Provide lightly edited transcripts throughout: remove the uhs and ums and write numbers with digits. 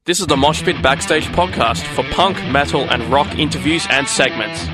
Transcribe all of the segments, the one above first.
This is the Mosh Pit Backstage podcast for punk, metal, and rock interviews and segments.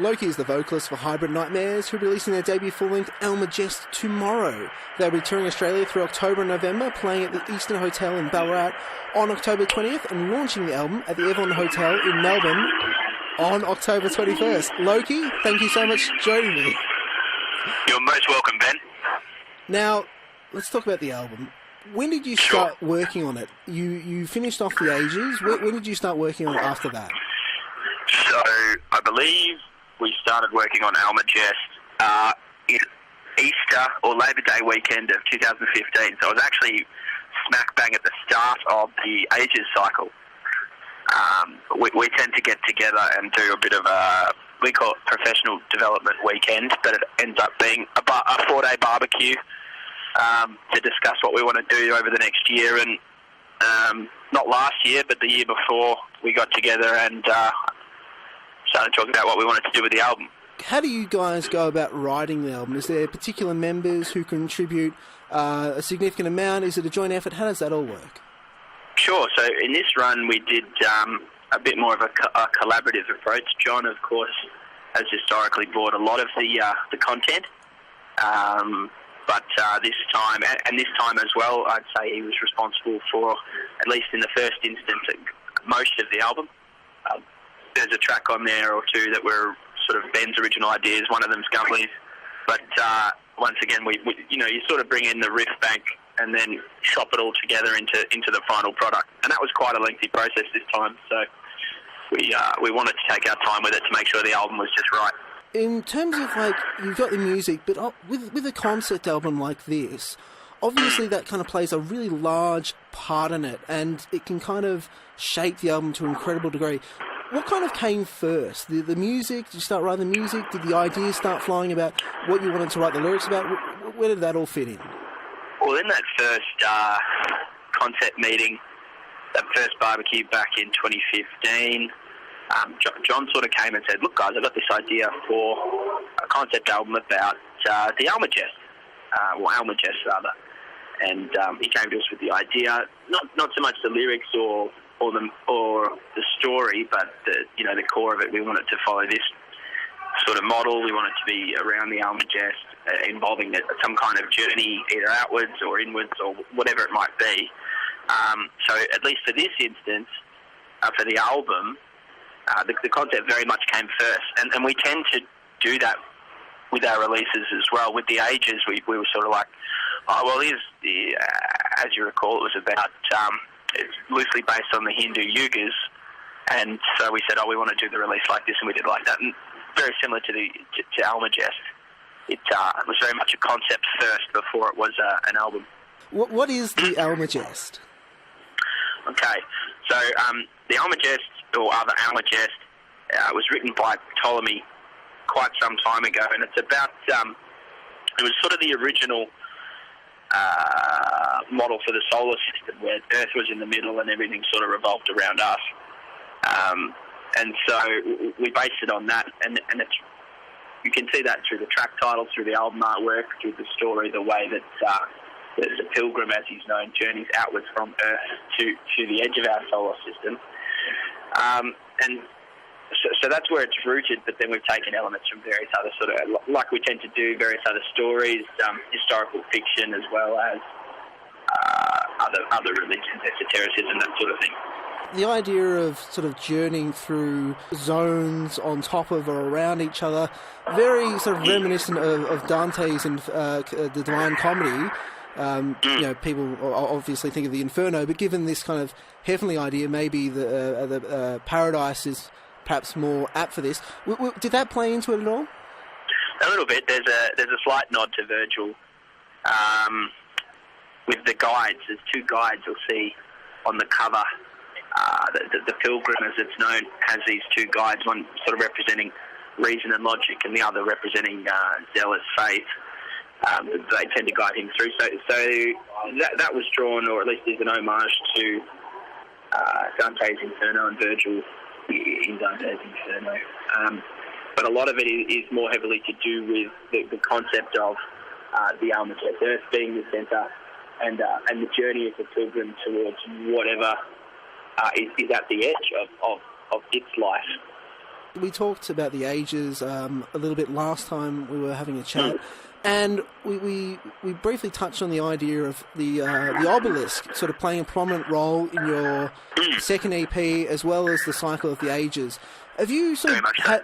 Loki is the vocalist for Hybrid Nightmares, who are releasing their debut full-length Almagest tomorrow. They'll be touring Australia through October and November, playing at the Eastern Hotel in Ballarat on October 20th and launching the album at the Everland Hotel in Melbourne on October 21st. Loki, thank you so much for joining me. You're most welcome, Ben. Now, let's talk about the album. When did you start working on it? You finished off The Ages. When did you start working on it after that? So, I believe we started working on Almagest in Easter or Labor Day weekend of 2015. So it was actually smack bang at the start of the Ages cycle. We tend to get together and do a bit of we call it professional development weekend, but it ends up being a 4-day barbecue to discuss what we want to do over the next year. And not last year, but the year before, we got together and started talking about what we wanted to do with the album. How do you guys go about writing the album? Is there particular members who contribute a significant amount? Is it a joint effort? How does that all work? Sure. So in this run, we did a bit more of a collaborative approach. John, of course, has historically brought a lot of the content, but this time, and this time as well, I'd say he was responsible for, at least in the first instance, most of the album. There's a track on there or two that were sort of Ben's original ideas. One of them's Gumley's. But once again, we you sort of bring in the riff bank and then chop it all together into the final product. And that was quite a lengthy process this time. So we wanted to take our time with it to make sure the album was just right. In terms of, you've got the music, but with a concept album like this, obviously that kind of plays a really large part in it, and it can kind of shape the album to an incredible degree. What kind of came first? The music? Did you start writing the music? Did the ideas start flowing about what you wanted to write the lyrics about? Where did that all fit in? Well, in that first concept meeting, that first barbecue back in 2015, John sort of came and said, "Look, guys, I've got this idea for a concept album about the Almagest, Almagest rather." And he came to us with the idea, not so much the lyrics or the story, but the core of it. We wanted to follow this sort of model. We wanted to be around the Almagest, involving some kind of journey, either outwards or inwards or whatever it might be. So at least for this instance, for the album, the concept very much came first, and we tend to do that with our releases as well. With the Ages, we were sort of like, oh well, as you recall, it was about. It's loosely based on the Hindu yugas, and so we said, we want to do the release like this, and we did like that. And very similar to Almagest. It was very much a concept first before it was an album. What is the Almagest? Okay, so the Almagest, or other Almagest, was written by Ptolemy quite some time ago, and it's about, it was sort of the original model for the solar system, where Earth was in the middle and everything sort of revolved around us. And so we based it on that, and it's, you can see that through the track titles, through the album artwork, through the story, the way that the pilgrim, as he's known, journeys outwards from Earth to the edge of our solar system. And so that's where it's rooted, but then we've taken elements from various other sort of, like we tend to do, various other stories, historical fiction, as well as other religions, esotericism, that sort of thing. The idea of sort of journeying through zones on top of or around each other, very sort of reminiscent of Dante's and the Divine Comedy. People obviously think of the Inferno, but given this kind of heavenly idea, maybe the paradise is perhaps more apt for this. Did that play into it at all? A little bit. There's a slight nod to Virgil with the guides. There's two guides you'll see on the cover. The pilgrim, as it's known, has these two guides, one sort of representing reason and logic and the other representing zealous faith. they tend to guide him through. So that was drawn, or at least is an homage to Dante's Inferno and Virgil in Dante's Inferno. But a lot of it is more heavily to do with the concept of the Almagest, Earth being the centre, and the journey of the pilgrim towards whatever is at the edge of its life. We talked about the ages a little bit last time we were having a chat, and we briefly touched on the idea of the obelisk sort of playing a prominent role in your second EP, as well as the cycle of the ages. Have you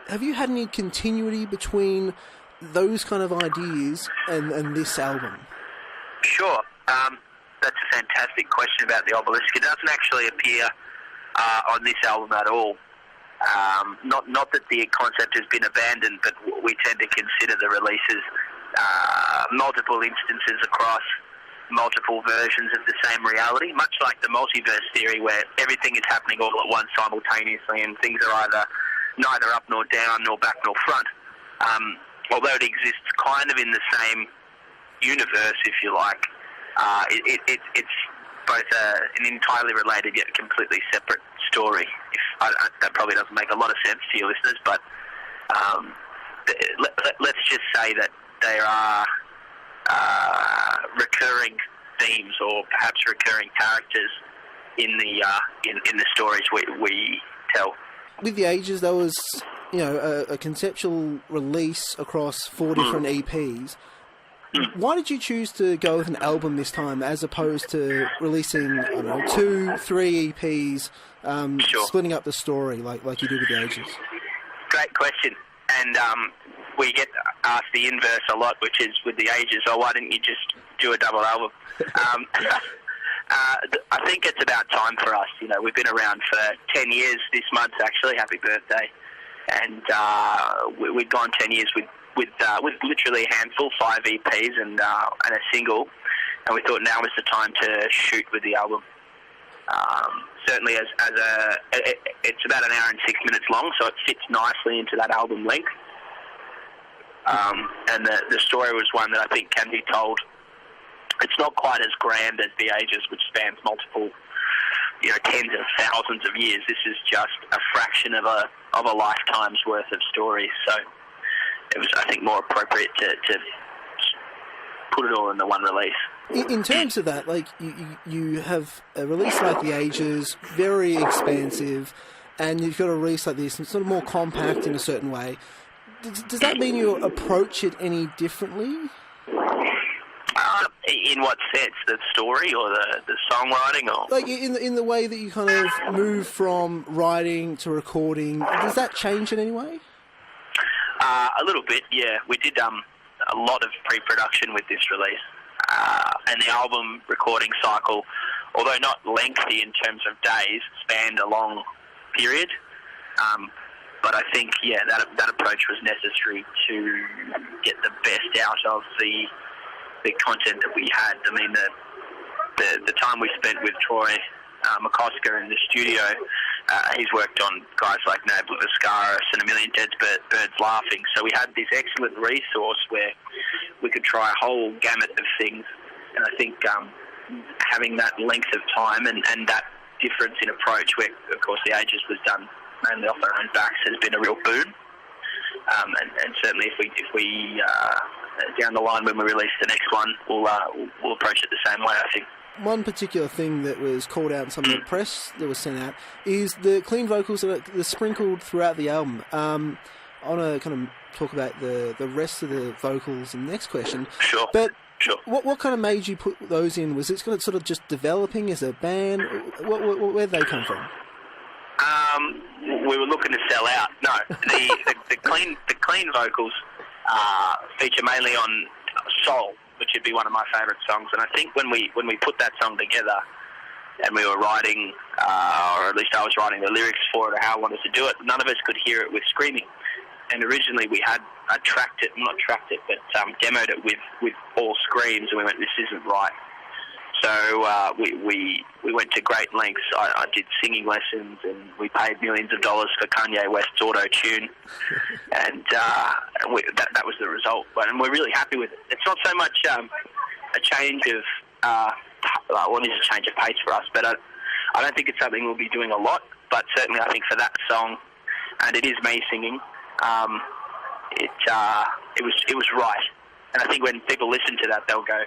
have you had any continuity between those kind of ideas and this album? Sure. That's a fantastic question about the obelisk. It doesn't actually appear on this album at all. Not that the concept has been abandoned, but we tend to consider the releases multiple instances across multiple versions of the same reality, much like the multiverse theory, where everything is happening all at once simultaneously and things are either neither up nor down nor back nor front. Although it exists kind of in the same universe, if you like, it's both an entirely related yet completely separate story. That probably doesn't make a lot of sense to your listeners, but let's just say that there are recurring themes or perhaps recurring characters in the stories we tell. With the ages, there was a conceptual release across 4 different EPs. Why did you choose to go with an album this time, as opposed to releasing 2, 3 EPs, splitting up the story like you did with the ages? Great question, and we get asked the inverse a lot, which is with the ages, why didn't you just do a double album? I think it's about time for us. We've been around for 10 years this month, actually. Happy birthday. And we've gone 10 years with literally a handful, 5 EPs and a single. And we thought now was the time to shoot with the album. Certainly it's about an hour and 6 minutes long, so it fits nicely into that album length. And the story was one that I think can be told. It's not quite as grand as the ages, which spans multiple, tens of thousands of years. This is just a fraction of a lifetime's worth of stories. So it was, I think, more appropriate to put it all in the one release. In terms of that, like you have a release like the ages, very expansive, and you've got a release like this, it's sort of more compact in a certain way. Does that mean you approach it any differently? In what sense? The story or the songwriting? Or like in the way that you kind of move from writing to recording, does that change in any way? A little bit, yeah. We did a lot of pre-production with this release. And the album recording cycle, although not lengthy in terms of days, spanned a long period. But I think, that approach was necessary to get the best out of the content that we had. I mean, the time we spent with Troy McCosker in the studio, he's worked on guys like Obliviscaris and A Million Dead Birds Laughing. So we had this excellent resource where we could try a whole gamut of things. And I think having that length of time and that difference in approach, where, of course, the ages was done mainly off our own backs, has been a real boon. And certainly if we down the line when we release the next one, we'll approach it the same way, I think. One particular thing that was called out in some of the press that was sent out is the clean vocals that are sprinkled throughout the album. I want to kind of talk about the rest of the vocals in the next question. Sure. But sure. What kind of made you put those in? Was it sort of just developing as a band? Where'd they come from? We were looking to sell out. No, the clean vocals feature mainly on Soul, which would be one of my favourite songs. And I think when we put that song together and we were writing, or at least I was writing the lyrics for it or how I wanted to do it, none of us could hear it with screaming. And originally we had demoed it with all screams, and we went, this isn't right. So we went to great lengths. I did singing lessons, and we paid millions of dollars for Kanye West's auto-tune. And that was the result. And we're really happy with it. It's not so much a change of... it is a change of pace for us, but I don't think it's something we'll be doing a lot. But certainly I think for that song, and it is me singing, it was right. And I think when people listen to that, they'll go,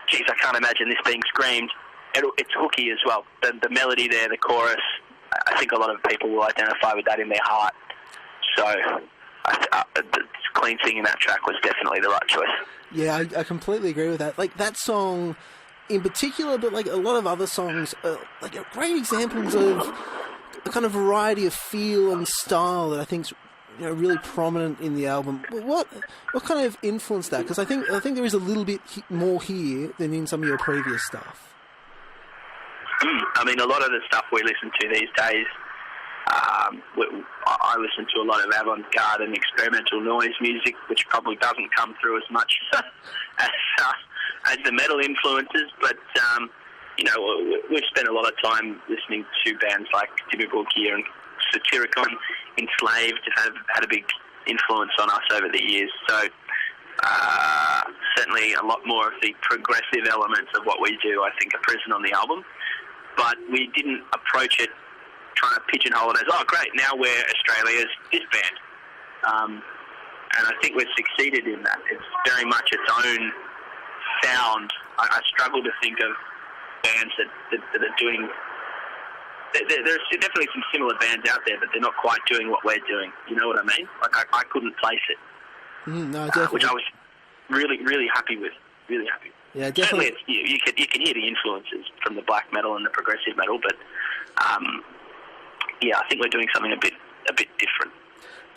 geez, I can't imagine this being screamed. It's hooky as well. The melody there, the chorus, I think a lot of people will identify with that in their heart. So the clean singing that track was definitely the right choice. Yeah, I completely agree with that. Like, that song in particular, but like a lot of other songs, like great examples of a kind of variety of feel and style that I think's really prominent in the album. What kind of influenced that? Because I think there is a little bit more here than in some of your previous stuff. I mean, a lot of the stuff we listen to these days, I listen to a lot of avant-garde and experimental noise music, which probably doesn't come through as much as the metal influences. But we've spent a lot of time listening to bands like Obliviscaris and Satyricon. Enslaved have had a big influence on us over the years. So certainly a lot more of the progressive elements of what we do, I think, are present on the album. But we didn't approach it trying to pigeonhole it as, oh, great, now we're Australia's this band. And I think we've succeeded in that. It's very much its own sound. I struggle to think of bands that are doing... There's definitely some similar bands out there, but they're not quite doing what we're doing. You know what I mean? Like, I couldn't place it. No, definitely. Which I was really, really happy with. Really happy. Yeah, definitely. Certainly you can hear the influences from the black metal and the progressive metal, but I think we're doing something a bit different.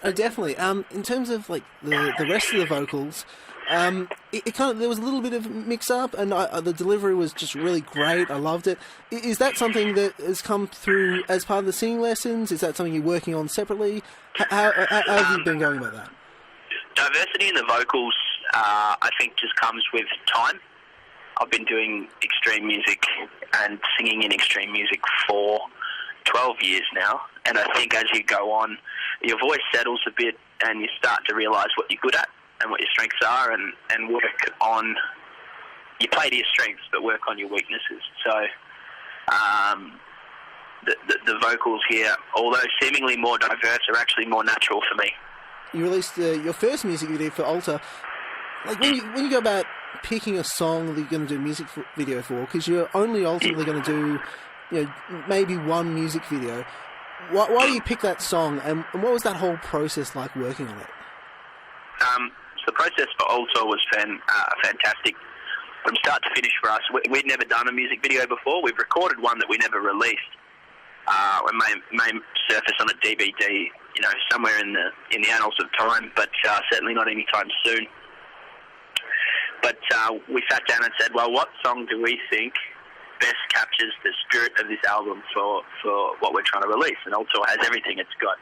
Oh, definitely. In terms of like the rest of the vocals, it kind of, there was a little bit of mix-up, and the delivery was just really great. I loved it. Is that something that has come through as part of the singing lessons? Is that something you're working on separately? How have you been going about that? Diversity in the vocals, I think, just comes with time. I've been doing extreme music and singing in extreme music for 12 years now, and I think as you go on, your voice settles a bit and you start to realise what you're good at and what your strengths are, and work on... You play to your strengths, but work on your weaknesses. So the vocals here, although seemingly more diverse, are actually more natural for me. You released your first music video for Alter. Like, when you go about picking a song that you're going to do a music video for, because you're only ultimately going to do maybe one music video, why do you pick that song, and what was that whole process like working on it? So the process for Alter was fantastic from start to finish for us. We'd never done a music video before. We've recorded one that we never released. It may surface on a DVD, somewhere in the annals of time, but certainly not anytime soon. But we sat down and said, well, what song do we think best captures the spirit of this album for what we're trying to release? And Alter has everything. It's got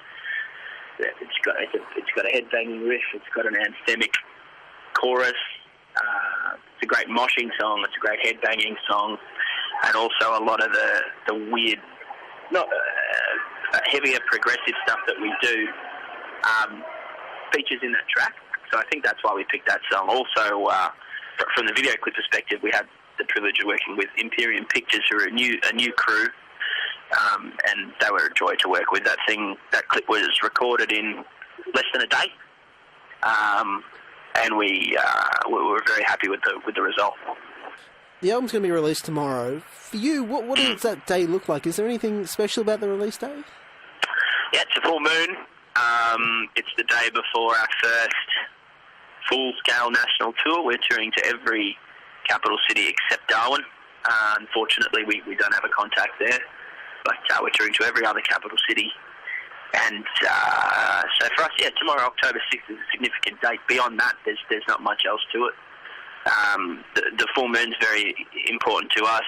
a headbanging riff. It's got an anthemic chorus. It's a great moshing song. It's a great headbanging song, and also a lot of the weird, not heavier progressive stuff that we do features in that track. So I think that's why we picked that song. Also, from the video clip perspective, we had the privilege of working with Imperium Pictures, who are a new crew. And they were a joy to work with. That clip was recorded in less than a day, and we were very happy with the result. The album's going to be released tomorrow. For you, what does that day look like? Is there anything special about the release day? Yeah, it's a full moon. It's the day before our first full-scale national tour. We're touring to every capital city except Darwin. Unfortunately, we don't have a contact there. But we're touring to every other capital city. And so for us, tomorrow, October 6th, is a significant date. Beyond that, there's not much else to it. The full moon's very important to us.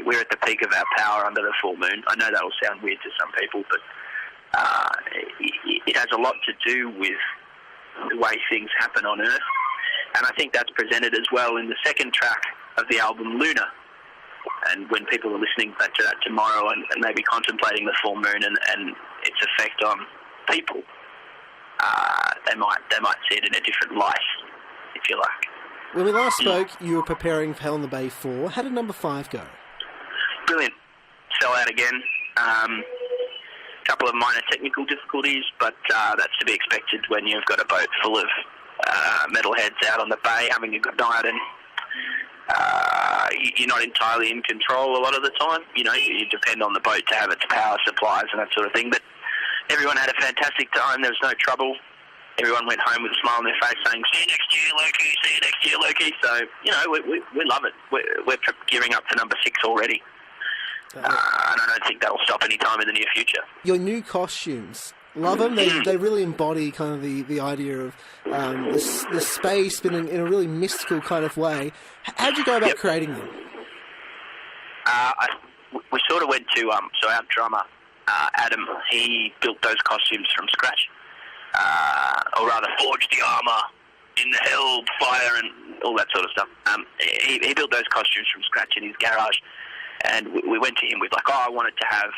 We're at the peak of our power under the full moon. I know that will sound weird to some people, but it has a lot to do with the way things happen on Earth. And I think that's presented as well in the second track of the album, Luna. and when people are listening back to that tomorrow and maybe contemplating the full moon and its effect on people, they might see it in a different light, if you like. When we last spoke, you were preparing for Hell in the Bay 4. How did number 5 go? Brilliant. Sell out again. Couple of minor technical difficulties, but that's to be expected when you've got a boat full of metalheads out on the bay having a good night, and you're not entirely in control a lot of the time. You know, you depend on the boat to have its power supplies and that sort of thing. But everyone had a fantastic time. There was no trouble. Everyone went home with a smile on their face saying, "See you next year, Loki, see you next year, Loki." So, you know, we love it. We're gearing up for number 6 already. And I don't think that'll stop any time in the near future. Your new costumes, love them. They really embody kind of the idea of the space, but in a really mystical kind of way. How'd you go about creating them? We sort of went to, so our drummer, Adam, he built those costumes from scratch. Or rather, forged the armour in the hell, fire, and all that sort of stuff. He built those costumes from scratch in his garage. And we went to him with like, I wanted to have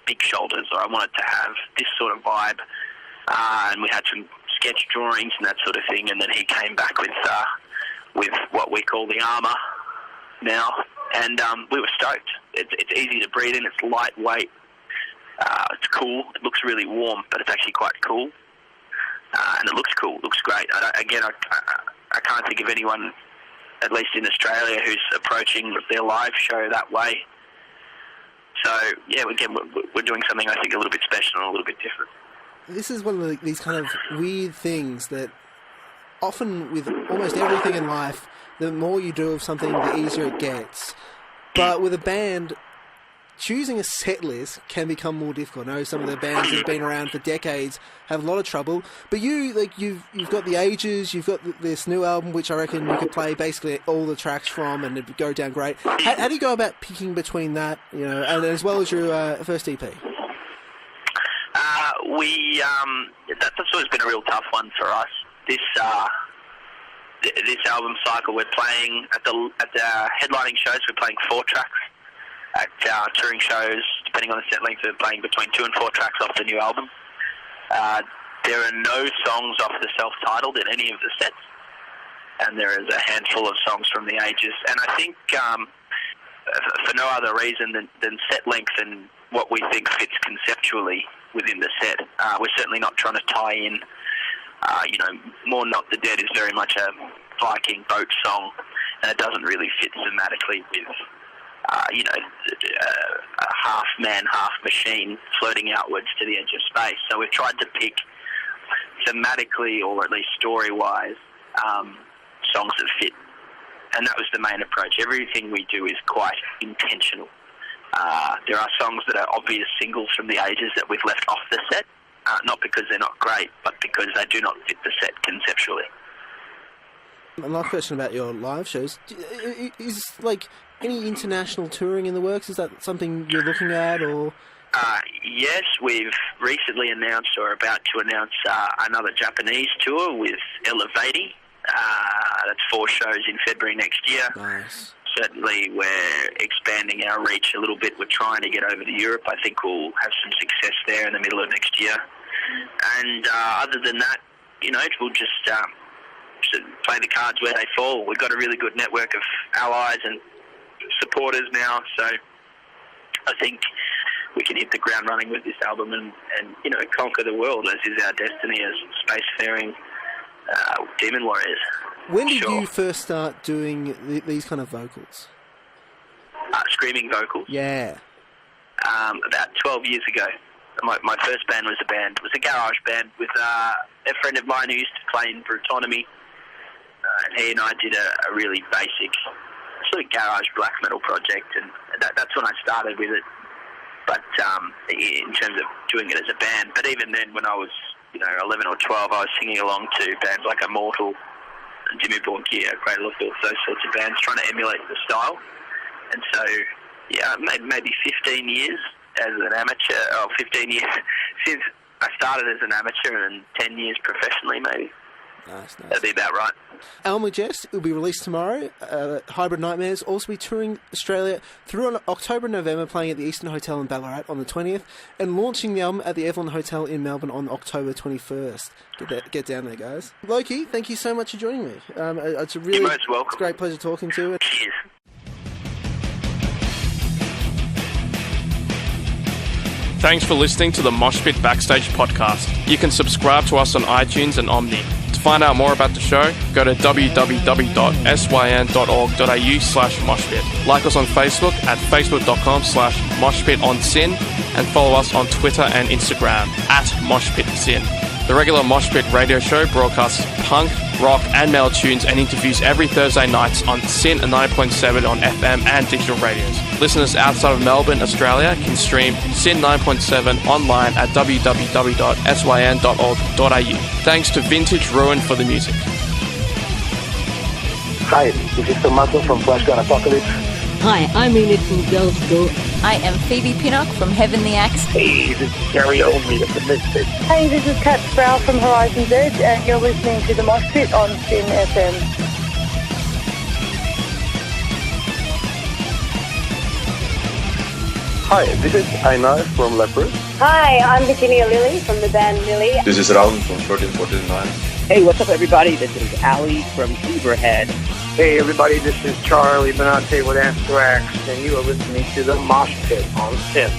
big shoulders, or I wanted to have this sort of vibe. And we had some sketch drawings and that sort of thing. And then he came back with what we call the armour now. And we were stoked. It's easy to breathe in. It's lightweight. It's cool. It looks really warm, but it's actually quite cool. And it looks cool. It looks great. I can't think of anyone, at least in Australia, who's approaching their live show that way. So, yeah, again, we're doing something, I think, a little bit special and a little bit different. This is one of these kind of weird things that often with almost everything in life, the more you do of something, the easier it gets. But with a band, choosing a set list can become more difficult. I know some of the bands that have been around for decades have a lot of trouble, but you've got the Ages, you've got this new album, which I reckon you could play basically all the tracks from, and it'd go down great. How do you go about picking between that, you know, and as well as your first EP? That's always been a real tough one for us. This album cycle, we're playing at the headlining shows. We're playing 4 tracks. At our touring shows, depending on the set length, we're playing between 2 and 4 tracks off the new album. There are no songs off the self-titled in any of the sets, and there is a handful of songs from the Ages. And I think for no other reason than set length and what we think fits conceptually within the set. We're certainly not trying to tie in, More Not the Dead is very much a Viking boat song, and it doesn't really fit thematically with a half man, half machine floating outwards to the edge of space. So we've tried to pick thematically, or at least story-wise, songs that fit. And that was the main approach. Everything we do is quite intentional. There are songs that are obvious singles from the Ages that we've left off the set, not because they're not great, but because they do not fit the set conceptually. And last question about your live shows. Is, any international touring in the works? Is that something you're looking at, or...? Yes, we've recently announced, or about to announce, another Japanese tour with Enslaved. That's 4 shows in February next year. Nice. Certainly we're expanding our reach a little bit. We're trying to get over to Europe. I think we'll have some success there in the middle of next year. And other than that, we'll just play the cards where they fall. We've got a really good network of allies and supporters now, so I think we can hit the ground running with this album and conquer the world, as is our destiny as spacefaring demon warriors. When did you first start doing these kind of vocals? Screaming vocals? Yeah. About 12 years ago. My first band was a garage band with a friend of mine who used to play in Brutonomy. And he and I did a really basic sort of garage black metal project, and that's when I started with it. But in terms of doing it as a band, but even then, when I was 11 or 12, I was singing along to bands like Immortal, and Jimmy Borgia, Cradle of Filth, those sorts of bands, trying to emulate the style. And so, yeah, maybe 15 years as an amateur, 15 years since I started as an amateur, and 10 years professionally, maybe. Nice. That'd be about right. Almagest will be released tomorrow. Hybrid Nightmares also be touring Australia through October and November, playing at the Eastern Hotel in Ballarat on the 20th, and launching the album at the Evelyn Hotel in Melbourne on October 21st. Get down there, guys. Loki, thank you so much for joining me. It's a really You're most welcome. It's a great pleasure talking to you. Cheers. Thanks for listening to the Mosh Pit Backstage podcast. You can subscribe to us on iTunes and Omni. To find out more about the show, go to www.syn.org.au/moshpit. Like us on Facebook at facebook.com/moshpitonsyn, and follow us on Twitter and Instagram at moshpitsyn. The regular Mosh Pit radio show broadcasts punk, rock and metal tunes and interviews every Thursday nights on Syn 9.7 on FM and digital radios. Listeners outside of Melbourne, Australia can stream Syn 9.7 online at www.syn.org.au. Thanks to Vintage Ruin for the music. Hi, this is Tommaso from Flash Gun Apocalypse. Hi, I'm Enid from Girls Go. I am Phoebe Pinnock from Heavenly Axe. Hey, this is Gary Olney of the Misfits. Hey, this is Kat Sproul from Horizon's Edge, and you're listening to The Mosh Pit on Syn FM. Hi, this is Einar from Leopard. Hi, I'm Virginia Lilly from the band Lily. This is Raul from 1349. Hey, what's up, everybody? This is Ali from Zebrahead. Hey, everybody, this is Charlie Benante with Anthrax, and you are listening to The Mosh Pit on Syn.